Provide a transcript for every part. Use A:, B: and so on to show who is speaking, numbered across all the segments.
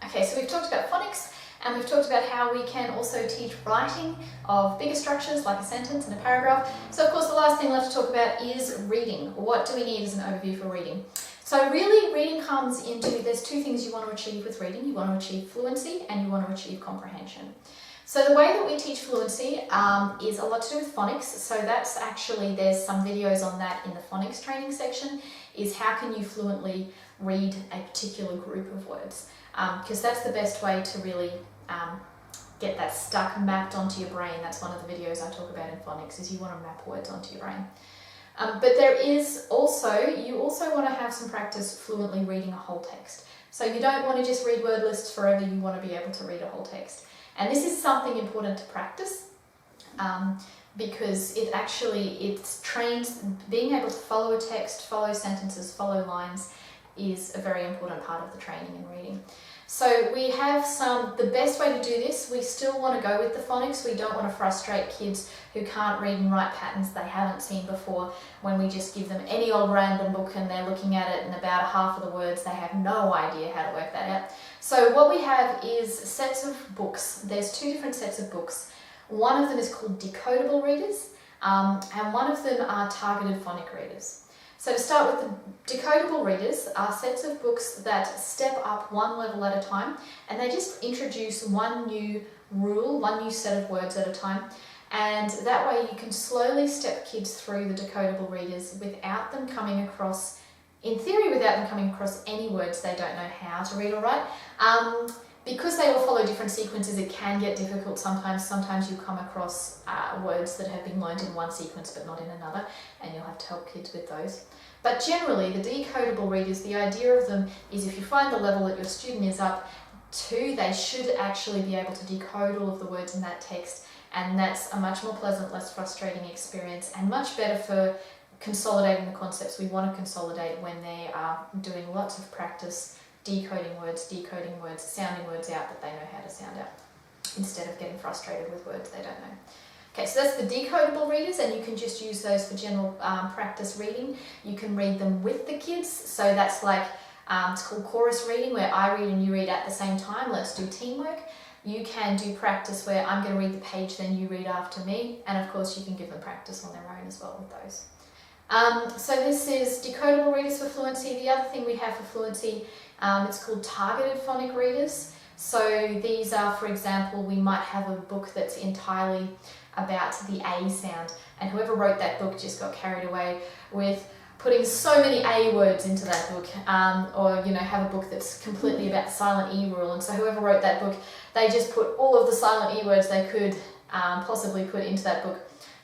A: Okay, so we've talked about phonics and we've talked about how we can also teach writing of bigger structures like a sentence and a paragraph. So of course the last thing left to talk about is reading. What do we need as an overview for reading? So really reading comes into, there's two things you want to achieve with reading. You want to achieve fluency and you want to achieve comprehension. So the way that we teach fluency is a lot to do with phonics. So that's actually, there's some videos on that in the phonics training section, is how can you fluently read a particular group of words. Because that's the best way to really get that stuck, mapped onto your brain. That's one of the videos I talk about in phonics, is you want to map words onto your brain. But there is also, you also want to have some practice fluently reading a whole text. So you don't want to just read word lists forever, you want to be able to read a whole text. And this is something important to practice because it trains, being able to follow a text, follow sentences, follow lines is a very important part of the training in reading. So we have the best way to do this, we still want to go with the phonics. We don't want to frustrate kids who can't read and write patterns they haven't seen before when we just give them any old random book and they're looking at it and about half of the words they have no idea how to work that out. So what we have is sets of books. There's two different sets of books. One of them is called Decodable readers and one of them are targeted phonic readers. So to start with, the Decodable readers are sets of books that step up one level at a time, and they just introduce one new rule, one new set of words at a time, and that way you can slowly step kids through the Decodable readers without them coming across, in theory without them coming across any words they don't know how to read or write. Because they all follow different sequences, it can get difficult sometimes. Sometimes you come across words that have been learned in one sequence but not in another, and you'll have to help kids with those. But generally, the decodable readers, the idea of them is if you find the level that your student is up to, they should actually be able to decode all of the words in that text, and that's a much more pleasant, less frustrating experience and much better for consolidating the concepts we want to consolidate when they are doing lots of practice decoding words, sounding words out that they know how to sound out, instead of getting frustrated with words they don't know. Okay, so that's the decodable readers, and you can just use those for general practice reading. You can read them with the kids, so that's like, it's called chorus reading, where I read and you read at the same time. Let's do teamwork. You can do practice where I'm going to read the page, then you read after me, and of course you can give them practice on their own as well with those. So this is decodable readers for fluency. The other thing we have for fluency, it's called targeted phonic readers. So these are, for example, we might have a book that's entirely about the A sound, and whoever wrote that book just got carried away with putting so many A words into that book, or have a book that's completely about the silent E rule, and so whoever wrote that book, they just put all of the silent E words they could possibly put into that book.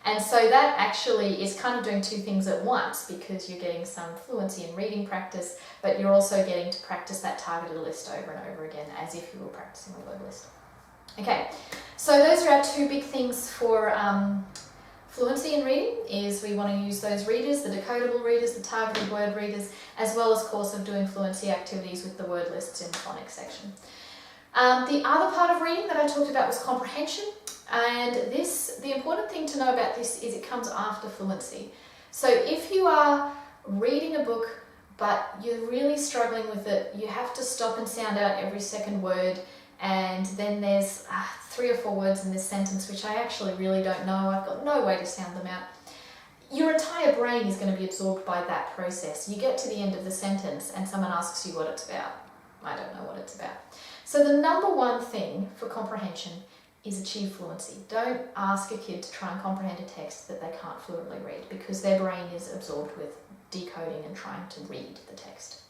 A: And so that actually is kind of doing two things at once, because you're getting some fluency in reading practice, but you're also getting to practice that targeted list over and over again as if you were practicing a word list. Okay, so those are our two big things for fluency in reading, is we want to use those readers, the decodable readers, the targeted word readers, as well as course of doing fluency activities with the word lists in the phonics section. The other part of reading that I talked about was comprehension. And the important thing to know about this is it comes after fluency. So if you are reading a book but you're really struggling with it, you have to stop and sound out every second word, and then there's 3 or 4 words in this sentence which I actually really don't know, I've got no way to sound them out. Your entire brain is going to be absorbed by that process. You get to the end of the sentence and someone asks you what it's about. I don't know what it's about. So the number one thing for comprehension is achieve fluency. Don't ask a kid to try and comprehend a text that they can't fluently read, because their brain is absorbed with decoding and trying to read the text.